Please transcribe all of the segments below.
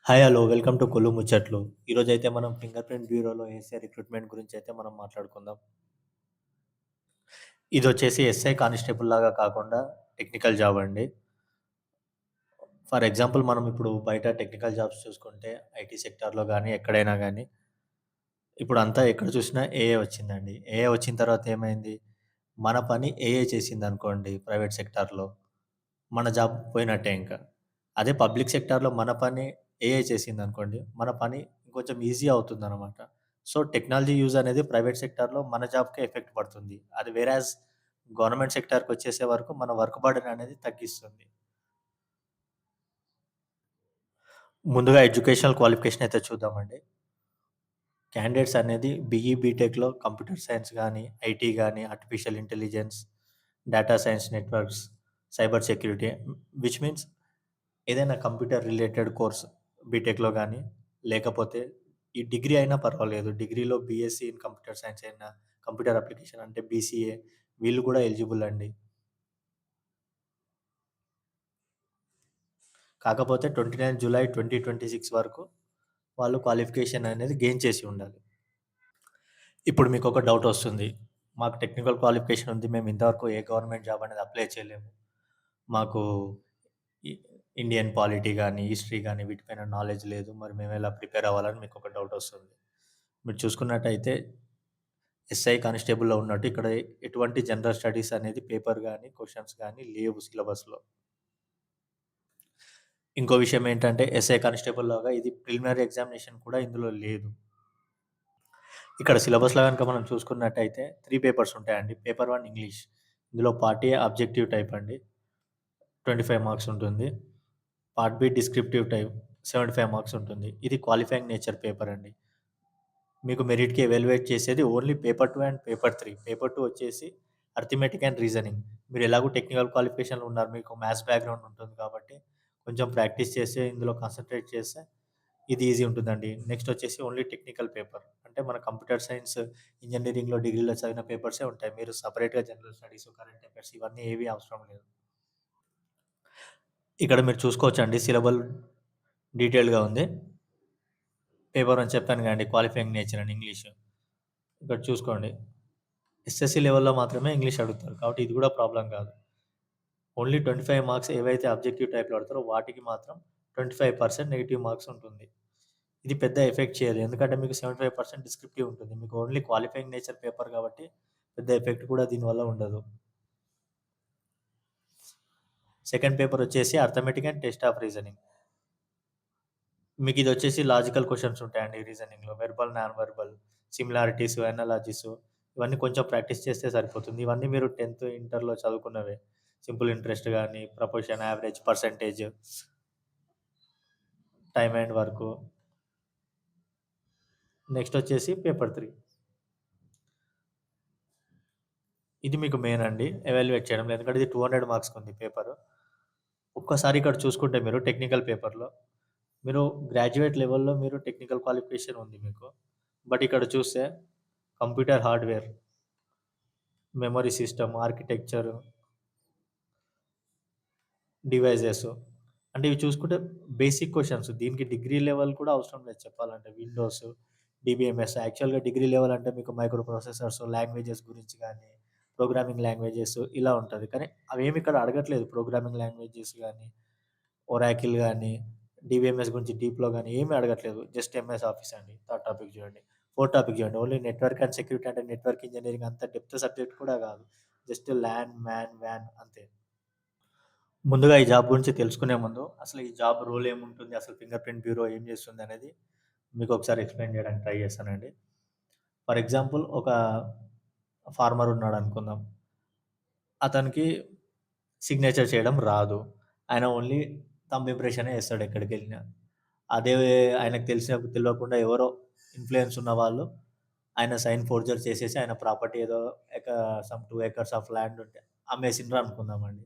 Hi! Hello! Welcome to Kollu ముచ్చట్లు. ఈరోజైతే మనం ఫింగర్ ప్రింట్ బ్యూరోలో ఎస్ఐ రిక్రూట్‌మెంట్ గురించయితే మనం మాట్లాడుకుందాం. ఇదొచ్చేసి ఎస్ఐ కానిస్టేబుల్ లాగా కాకుండా టెక్నికల్ జాబ్ అండి. ఫర్ ఎగ్జాంపుల్ మనం ఇప్పుడు బయట టెక్నికల్ జాబ్స్ చూసుకుంటే ఐటీ సెక్టార్‌లో గాని, ఎక్కడైనా గాని ఇప్పుడంతా ఎక్కడ చూసినా ఏఐ వచ్చిందండి. ఏఐ వచ్చిన తర్వాత ఏమైంది? మన పని ఏఐ చేసిందనుకోండి ప్రైవేట్ సెక్టార్‌లో, మన జాబ్ పోయినట్టే ఇంక. అదే పబ్లిక్ సెక్టార్‌లో మన పని ఏఐ చేసిందనుకోండి, మన పని ఇంకొంచెం ఈజీ అవుతుందనమాట. సో, టెక్నాలజీ యూజ్ అనేది ప్రైవేట్ సెక్టార్‌లో మన జాబ్‌కే ఎఫెక్ట్ పడుతుంది. అది వేరాజ్ గవర్నమెంట్ సెక్టార్‌కొచ్చేసే వరకు మన వర్క్ బర్డెన్ అనేది తగ్గిస్తుంది. ముందుగా ఎడ్యుకేషనల్ క్వాలిఫికేషన్ అయితే చూద్దామండి. క్యాండిడేట్స్ అనేది బీఈ, బీటెక్‌లో కంప్యూటర్ సైన్స్ గానీ, ఐటీ గానీ, artificial intelligence, data science networks, cyber security which means ఏదైనా కంప్యూటర్ రిలేటెడ్ కోర్స్ బీటెక్‌లో గానీ, లేకపోతే ఈ డిగ్రీ అయినా పర్వాలేదు. డిగ్రీలో బీఎస్సీ ఇన్ కంప్యూటర్ సైన్స్ అయినా, కంప్యూటర్ అప్లికేషన్ అంటే బీసీఏ వీళ్ళు కూడా ఎలిజిబుల్ అండి. కాకపోతే 29 జులై 2026 వరకు వాళ్ళు క్వాలిఫికేషన్ అనేది గెయిన్ చేసి ఉండాలి. ఇప్పుడు మీకొక డౌటొస్తుంది. మాకు టెక్నికల్ క్వాలిఫికేషన్ ఉంది. మేము ఇంతవరకు ఏ గవర్నమెంట్ జాబ్ అనేది అప్లై చేయలేము. మాకు ఇ ఇండియన్ పాలిటీ గాని, హిస్టరీ గాని వీటిపైన నాలెడ్జ్ లేదు. మరి మేమెలా ప్రిపేర్ అవ్వాలని మీకొక డౌటొస్తుంది. మీరు చూసుకున్నట్టయితే ఎస్ఐ కానిస్టేబుల్‌లో ఉన్నట్టు ఇక్కడ ఎటువంటి జనరల్ స్టడీస్ అనేది పేపర్ గాని, క్వెషన్స్ గాని లేవు సిలబస్‌లో. ఇంకో విషయం ఏంటంటే ఎస్ఐ కానిస్టేబుల్‌లాగా ఇది ప్రిలిమినరీ ఎగ్జామినేషన్ కూడా ఇందులో లేదు. ఇక్కడ సిలబస్‌లో గనుక మనం చూసుకున్నట్టయితే 3 పేపర్స్ ఉంటాయండి. Paper 1 English. ఇందులో పార్ట్ ఏ ఆబ్జెక్టివ్ టైప్ అండి. 25 మార్క్స్ ఉంటుంది. Part B descriptive type 75 marks ఉంటుంది. ఇది క్వాలిఫైయింగ్ నేచర్ పేపర్ అండి. మీకు మెరిట్‌కి ఎవాల్యుయేట్ చేసేది only paper 2 and paper 3. Paper 2 వచ్చేసి అర్థమెటిక్ అండ్ రీజనింగ్. మీరు ఎలాగో టెక్నికల్ క్వాలిఫికేషన్‌లో ఉన్నారు. మీకు మ్యాథ్స్ బ్యాక్‌గ్రౌండ్ ఉంటుంది కాబట్టి కొంచెం ప్రాక్టీస్ చేసి ఇందులో కాన్సంట్రేట్ చేస్తే ఇది ఈజీ ఉంటుందండి. నెక్స్ట్ వచ్చేసి ఓన్లీ టెక్నికల్ పేపర్. అంటే మన కంప్యూటర్ సైన్స్, ఇంజినీరింగ్‌లో, డిగ్రీలో చదివిన పేపర్సే ఉంటాయి. మీరు సెపరేట్‌గా జనరల్ స్టడీస్, కరెంట్ అఫైర్స్ ఇవన్నీ ఏవి అవసరం లేదు. ఇక్కడ మీరు చూసుకోవచ్చండి సిలబల్ డీటెయిల్డ్‌గా ఉంది. పేపర్ 1 చెప్పాను కదండీ! క్వాలిఫైయింగ్ నేచర్ అని ఇంగ్లీషు. ఇక్కడ చూసుకోండి. ఎస్ఎస్‌సీ లెవెల్‌లో మాత్రమే ఇంగ్లీష్ అడుగుతారు. కాబట్టి ఇది కూడా ప్రాబ్లమ్ కాదు. ఓన్లీ 25 మార్క్స్ ఏవైతే ఆబ్జెక్టివ్ టైప్‌లో అడుగుతారో వాటికి మాత్రం 25% నెగెటివ్ మార్క్స్ ఉంటుంది. ఇది పెద్ద ఎఫెక్ట్ చేయదు. ఎందుకంటే మీకు 75% డిస్క్రిప్టివ్ ఉంటుంది. మీకు ఓన్లీ క్వాలిఫైయింగ్ నేచర్ పేపర్ కాబట్టి పెద్ద ఎఫెక్ట్ కూడా దీనివల్ల ఉండదు. సెకండ్ పేపర్ వచ్చేసి arithmetic and test of reasoning. మీకిదొచ్చేసి లాజికల్ క్వెషన్స్ ఉంటాయండి రీజనింగ్‌లో. Verbal, non verbal, similarities, analogies ఇవన్నీ కొంచెం ప్రాక్టీస్ చేస్తే సరిపోతుంది. ఇవన్నీ మీరు 10థ్, ఇంటర్‌లో చదువుకున్నవే. సింపుల్ ఇంట్రెస్ట్ గాని, proportion, average, percentage, time and work. Next వచ్చేసి పేపర్ 3. ఇది మీకు మెయిన్ అండి. ఎవాల్యుయేట్ చేయడంలో. ఎందుకంటే ఇది 200 మార్క్స్‌కుంది పేపరు. ఒక్కసారి ఇక్కడ చూసుకుంటే మీరు టెక్నికల్ పేపర్‌లో, మీరు గ్రాడ్యుయేట్ లెవెల్‌లో మీరు టెక్నికల్ క్వాలిఫికేషన్ ఉంది మీకు. బట్ ఇక్కడ చూస్తే computer hardware, memory system, architecture, devices అంటే ఇవి చూసుకుంటే బేసిక్ క్వెషన్స్. దీనికి డిగ్రీ లెవెల్ కూడా అవసరం లేదు చెప్పాలంటే. విండోస్, డీబీఎంఎస్ యాక్చువల్‌గా డిగ్రీ లెవెల్ అంటే మీకు మైక్రో ప్రాసెసర్స్, లాంగ్వేజెస్ గురించి గానీ, ప్రోగ్రామింగ్ లాంగ్వేజెస్ ఇలా ఉంటది. కానీ అవేమి ఇక్కడ అడగట్లేదు. ప్రోగ్రామింగ్ లాంగ్వేజెస్ గానీ, ఒరాకిల్ గానీ, డీబీఎంఎస్ గురించి డీప్‌లో గానీ ఏమి అడగట్లేదు. జస్ట్ ఎంఎస్ ఆఫీస్ అండి. థర్డ్ టాపిక్ చూడండి. ఫోర్త్ టాపిక్ చూడండి. ఓన్లీ నెట్వర్క్ అండ్ సెక్యూరిటీ అంటే నెట్వర్క్ ఇంజినీరింగ్ అంత డెప్త్ సబ్జెక్ట్ కూడా కాదు. జస్ట్ ల్యాన్, మ్యాన్, వ్యాన్ అంతే. ముందుగా ఈ జాబ్ గురించి తెలుసుకునే ముందు, అసలు ఈ జాబ్ రోల్ ఏముంటుంది? అసలు ఫింగర్ ప్రింట్ బ్యూరో ఏం చేస్తుందనేది మీకొకసారి ఎక్స్‌ప్లెయిన్ చేయడానికి ట్రై చేస్తానండి. ఫర్ ఎగ్జాంపుల్ ఒక ఫార్మర్ ఉన్నాడనుకుందాం. అతనికి సిగ్నేచర్ చేయడం రాదు. ఆయన ఓన్లీ థంబ్ ఇంప్రెషనే ఏస్తాడు ఎక్కడికెళ్ళినా. అదే ఆయనకు తెలవకుండా ఎవరో ఇన్‌ఫ్లూయెన్స్ ఉన్నవాళ్ళు ఆయన సైన్ ఫోర్జరీ చేసేసి ఆయన ప్రాపర్టీ ఏదో ఎక సమ్ 2 ఎకర్స్ ఆఫ్ ల్యాండ్ ఉంటే అమ్మేసిండ్రు అనుకుందామండి.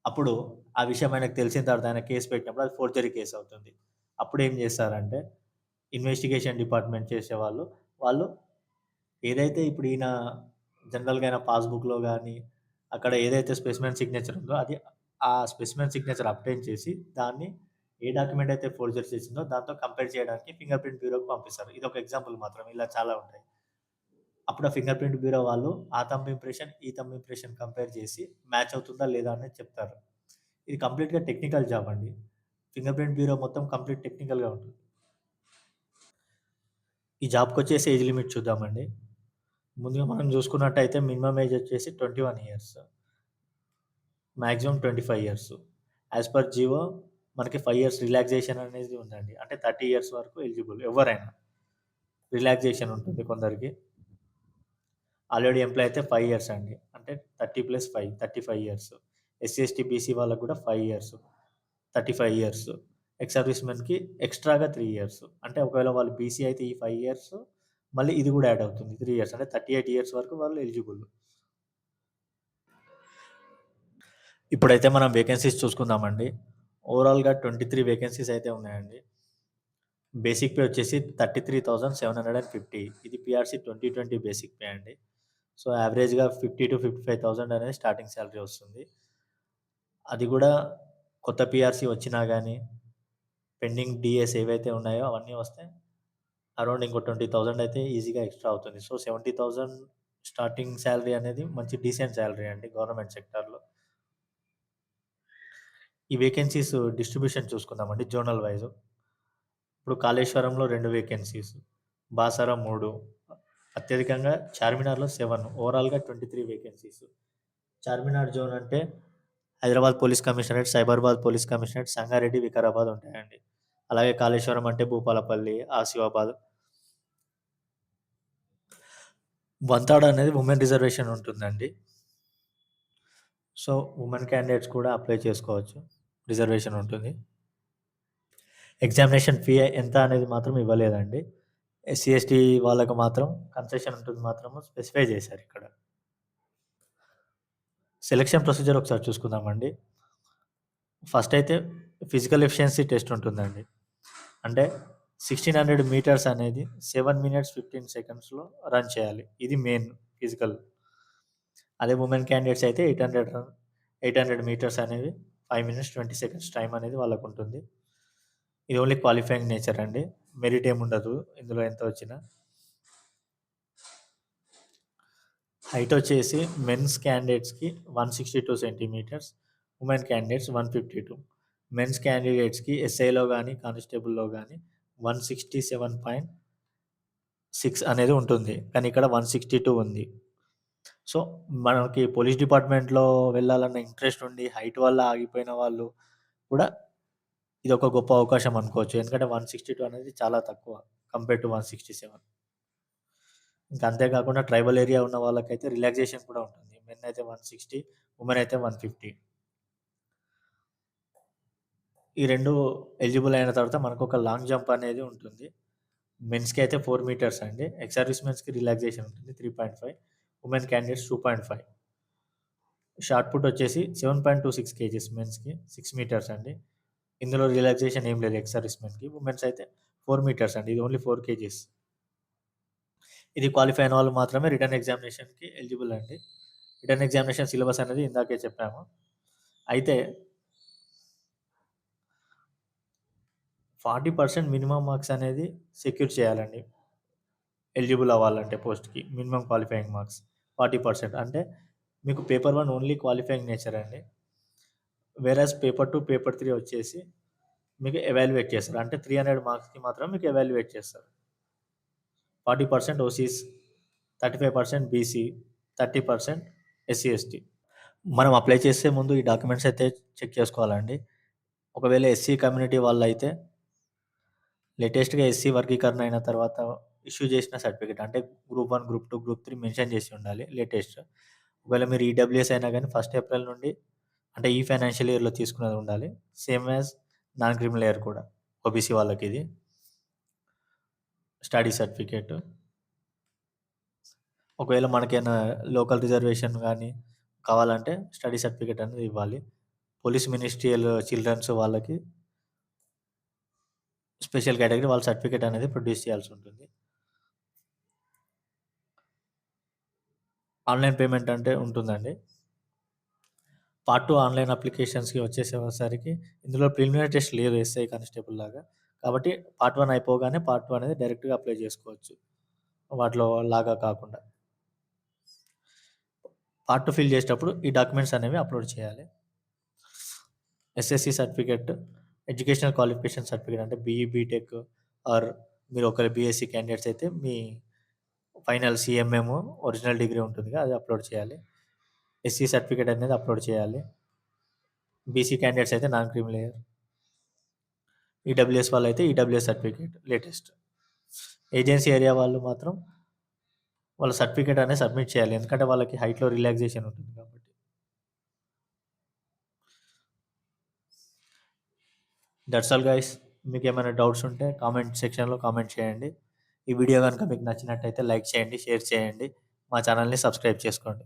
అప్పుడు ఆ విషయం ఆయనకు తెలిసిన తర్వాత ఆయన కేస్ పెట్టినప్పుడు అది ఫోర్జరీ కేస్ అవుతుంది. అప్పుడేం జేస్తారంటే, ఇన్వెస్టిగేషన్ డిపార్ట్‌మెంట్ చేసేవాళ్ళు, వాళ్ళు ఏదైతే ఇప్పుడు ఈయన జనరల్‌గా ఆయన పాస్‌బుక్‌లో గాని, అక్కడ ఏదైతే స్పెసిమెన్ సిగ్నేచర్ ఉందో అది ఆ స్పెసిమెన్ సిగ్నేచర్ అబ్టైన్ చేసి దాన్ని ఏ డాక్యుమెంట్ అయితే ఫోర్జరీ చేసిందో దాంతో కంపేర్ చేయడానికి ఫింగర్ ప్రింట్ బ్యూరోకి పంపిస్తారు. ఇదొక ఎగ్జాంపుల్ మాత్రమే. ఇలా చాలా ఉంటాయి. అప్పుడు ఆ ఫింగర్ ప్రింట్ బ్యూరో వాళ్ళు ఆ థంబ్ ఇంప్రెషన్, ఈ థంబ్ ఇంప్రెషన్ కంపేర్ చేసి మ్యాచ్ అవుతుందా లేదా అనేది చెప్తారు. ఇది కంప్లీట్‌గా టెక్నికల్ జాబ్ అండి. ఫింగర్ ప్రింట్ బ్యూరో మొత్తం కంప్లీట్ టెక్నికల్‌గా ఉంటుంది. ఈ జాబ్‌కొచ్చేసి ఏజ్ లిమిట్ చూద్దామండి. ముందుగా మనం చూసుకున్నట్టయితే మినిమమ్ ఏజ్ వచ్చేసి 21 years. Maximum 25 years. As per GO మనకి 5 ఇయర్స్ రిలాక్సేషన్ అనేది ఉందండి. అంటే 30 ఇయర్స్ వరకు ఎలిజిబుల్ ఎవరైనా. రిలాక్సేషన్ ఉంటుంది కొందరికి. ఆల్రెడీ ఎంప్లాయ్ అయితే 5 ఇయర్స్ అండి. అంటే 30+5 35 ఇయర్స్. ఎస్సీ, ఎస్టీ, బీసీ వాళ్ళకి కూడా 5 ఇయర్స్. 35 ఇయర్స్. ఎక్స్ సర్వీస్‌మెన్‌కి ఎక్స్‌ట్రాగా 3 ఇయర్స్. అంటే ఒకవేళ వాళ్ళు బీసీ అయితే ఈ 5 ఇయర్స్ మళ్ళీ ఇది కూడా యాడ్ అవుతుంది. 3 ఇయర్స్ అంటే 38 ఇయర్స్ వరకు వాళ్ళు ఎలిజిబుల్. ఇప్పుడైతే మనం వేకెన్సీస్ చూసుకుందామండి. ఓవరాల్‌గా 23 వేకెన్సీస్ అయితే ఉన్నాయండి. బేసిక్ పే వచ్చేసి 33,750. ఇది పీఆర్‌సీ 2020 బేసిక్ పే అండి. సో, యావరేజ్‌గా 50,000-55,000 అనేది స్టార్టింగ్ సాలరీ వస్తుంది. అది గూడా కొత్త పీఆర్‌సీ వచ్చినా గానీ, పెండింగ్ డీఏస్ ఏవైతే ఉన్నాయో అవన్నీ వస్తే అరౌండ్ ఇంకో 20,000 అయితే ఈజీగా ఎక్స్‌ట్రా అవుతుంది. సో, 70,000 స్టార్టింగ్ సాలరీ అనేది మంచి డీసెంట్ సాలరీ అండి గవర్నమెంట్ సెక్టార్‌లో. ఈ వేకెన్సీస్ డిస్ట్రిబ్యూషన్ చూసుకుందామండి జోనల్ వైస్. ఇప్పుడు కాళేశ్వరంలో 2 వేకెన్సీస్, బాసర 3, అత్యధికంగా చార్మినార్‌లో 7 ఓవరాల్‌గా 23 వేకెన్సీస్. చార్మినార్ జోన్ అంటే Hyderabad police commissionerate, Cyberabad police commissionerate, Sangareddy, Vikarabad ఉంటాయండి. అలాగే కాళేశ్వరం అంటే భూపాలపల్లి, ఆసిఫాబాద్. వంతాడ అనేది వుమెన్ రిజర్వేషన్ ఉంటుందండి. సో, వుమెన్ క్యాండిడేట్స్ కూడా అప్లై చేసుకోవచ్చు. రిజర్వేషన్ ఉంటుంది. ఎగ్జామినేషన్ ఫీ ఎంత అనేది మాత్రం ఇవ్వలేదండి. ఎస్సీ, ఎస్టీ వాళ్ళకి మాత్రం కన్సెషన్ ఉంటుంది మాత్రము స్పెసిఫై చేశారిక్కడ. సెలక్షన్ ప్రొసీజర్ ఒకసారి చూసుకుందామండి. ఫస్ట్ అయితే ఫిజికల్ ఎఫిషియన్సీ టెస్ట్ ఉంటుందండి. అంటే 1600 మీటర్స్ అనేది 7 మినిట్స్ 15 సెకండ్స్‌లో రన్ చేయాలి. ఇది మెయిన్ ఫిజికల్. అదే వుమెన్ క్యాండిడేట్స్ అయితే 800 మీటర్స్ అనేవి 5 మినిట్స్ 20 సెకండ్స్ టైమ్ అనేది వాళ్ళకుంటుంది. ఇది ఓన్లీ క్వాలిఫైయింగ్ నేచర్ అండి. మెరిట్ ఏముండదు ఇందులో ఎంత వచ్చినా. హైట్ వచ్చేసి మెన్స్ క్యాండిడేట్స్‌కి 162 సెంటీమీటర్స్, వుమెన్ క్యాండిడేట్స్ 152. మెన్స్ క్యాండిడేట్స్‌కి ఎస్ఐలో గాని, కానిస్టేబుల్‌లో గాని 167.6 అనేది ఉంటుంది. కానీ ఇక్కడ 162 ఉంది. సో, మనకి పోలీస్ డిపార్ట్‌మెంట్‌లో వెళ్ళాలన్న ఇంట్రెస్ట్ ఉండి హైట్ వల్ల ఆగిపోయిన వాళ్ళు కూడా ఇదొక గొప్ప అవకాశం అనుకోవచ్చు. ఎందుకంటే 162 అనేది చాలా తక్కువ కంపేర్ టు 167. ఇంకా అంతే కాకుండా ట్రైబల్ ఏరియా ఉన్న వాళ్ళకైతే రిలాక్సేషన్ కూడా ఉంటుంది. మెన్ అయితే 160, వుమెన్ అయితే 150. ఈ 2 ఎలిజిబుల్ అయిన తర్వాత మనకొక లాంగ్ జంప్ అనేది ఉంటుంది. మెన్స్‌కి అయితే 4 మీటర్స్ అండి. ఎక్స్ సర్వీస్ మెన్స్‌కి రిలాక్సేషన్ ఉంటుంది 3.5. Women candidates 2.5. షాట్ పుట్ వచ్చేసి 7.26 కేజీస్ మెన్స్‌కి 6 మీటర్స్ అండి. ఇందులో రిలాక్సేషన్ ఏం లేదు ఎక్స్ సర్వీస్ మెన్‌కి. వుమెన్స్ అయితే 4 మీటర్స్ అండి. ఇది ఓన్లీ 4 కేజీస్. ఇది క్వాలిఫై అయిన వాళ్ళు మాత్రమే రిటన్ ఎగ్జామినేషన్‌కి ఎలిజిబుల్ అండి. రిటన్ ఎగ్జామినేషన్ సిలబస్ అనేది ఇందాకే చెప్పాము. అయితే 40% మినిమమ్ మార్క్స్ అనేది సెక్యూర్ చేయాలండి. ఎలిజిబుల్ అవ్వాలంటే పోస్ట్‌కి. మినిమమ్ క్వాలిఫైయింగ్ మార్క్స్ 40% అంటే మీకు పేపర్ 1 ఓన్లీ క్వాలిఫైయింగ్ నేచర్ అండి. వేరాజ్ పేపర్ 2, పేపర్ 3 వచ్చేసి మీకు ఎవాల్యుయేట్ చేస్తారు. అంటే 300 మార్క్స్‌కి మాత్రం మీకు ఎవాల్యుయేట్ చేస్తారు. 40% ఓసీస్, 35% బీసీ, 30% ఎస్సీ, ఎస్టీ. మనం అప్లై చేసే ముందు ఈ డాక్యుమెంట్స్ అయితే చెక్ చేసుకోవాలండి. ఒకవేళ ఎస్సీ కమ్యూనిటీ వాళ్ళైతే లేటెస్ట్‌గా ఎస్సీ వర్గీకరణ అయిన తర్వాత ఇష్యూ చేసిన సర్టిఫికేట్ అంటే గ్రూప్ 1, గ్రూప్ 2, గ్రూప్ 3 మెన్షన్ చేసి ఉండాలి లేటెస్ట్. ఒకవేళ మీరు ఈడబ్ల్యూఎస్ అయినా గాని 1 ఏప్రిల్ నుండి అంటే ఈ ఫైనాన్షియల్ ఇయర్‌లో తీసుకున్నది ఉండాలి. Same as non criminal year కూడా. ఓబీసీ వాళ్ళకిది. Study certificate. ఒకవేళ మనకేమైనా లోకల్ రిజర్వేషన్ గాని కావాలంటే స్టడీ సర్టిఫికేట్ అనేది ఇవ్వాలి. పోలీస్ మినిస్ట్రియల్ చిల్డ్రన్స్ వాళ్ళకి స్పెషల్ కేటగరీ వాళ్ళ సర్టిఫికేట్ అనేది ప్రొడ్యూస్ చేయాల్సుంటుంది. ఆన్‌లైన్ పేమెంట్ అంటే ఉంటుందండి. పార్ట్ 2 ఆన్‌లైన్ అప్లికేషన్స్‌కి వచ్చేసేసరికి ఇందులో ప్రిలిమినరీ టెస్ట్ లేదు ఎస్ఐ కానిస్టేబుల్ లాగా. కాబట్టి పార్ట్ 1 అయిపోగానే పార్ట్ 2 అనేది డైరెక్ట్‌గా అప్లై చేసుకోవచ్చు. వాటిలో లాగా కాకుండా. పార్ట్ 2 ఫిల్ చేసేటప్పుడు ఈ డాక్యుమెంట్స్ అనేవి అప్‌లోడ్ చేయాలి. SSC certificate, educational qualification certificate అంటే బీఈ, బీటెక్ ఆర్ మీరు ఒకవేళ బీఎస్సీ క్యాండిడేట్స్ అయితే మీ ఫైనల్ సీఎంఎం ఒరిజినల్ డిగ్రీ ఉంటుందిగా అది అప్‌లోడ్ చేయాలి. ఎస్సీ సర్టిఫికేట్ అనేది అప్‌లోడ్ చేయాలి. బీసీ క్యాండిడేట్స్ అయితే నాన్ క్రీమీ లేయర్. ఈడబ్ల్యూఎస్ వాళ్ళైతే EWS certificate latest. Agency area వాళ్ళు మాత్రం వాళ్ళ సర్టిఫికేట్ అనేది సబ్మిట్ చేయాలి. ఎందుకంటే వాళ్ళకి హైట్‌లో రిలాక్సేషన్ ఉంటుంది కాబట్టి. That's all guys. మీకేమైనా డౌట్స్ ఉంటే కామెంట్ సెక్షన్‌లో కామెంట్ చేయండి. ఈ వీడియో గనుక మీకు నచ్చినట్టయితే లైక్ చేయండి, షేర్ చేయండి. మా ఛానెల్‌ని సబ్స్క్రైబ్ చేసుకోండి.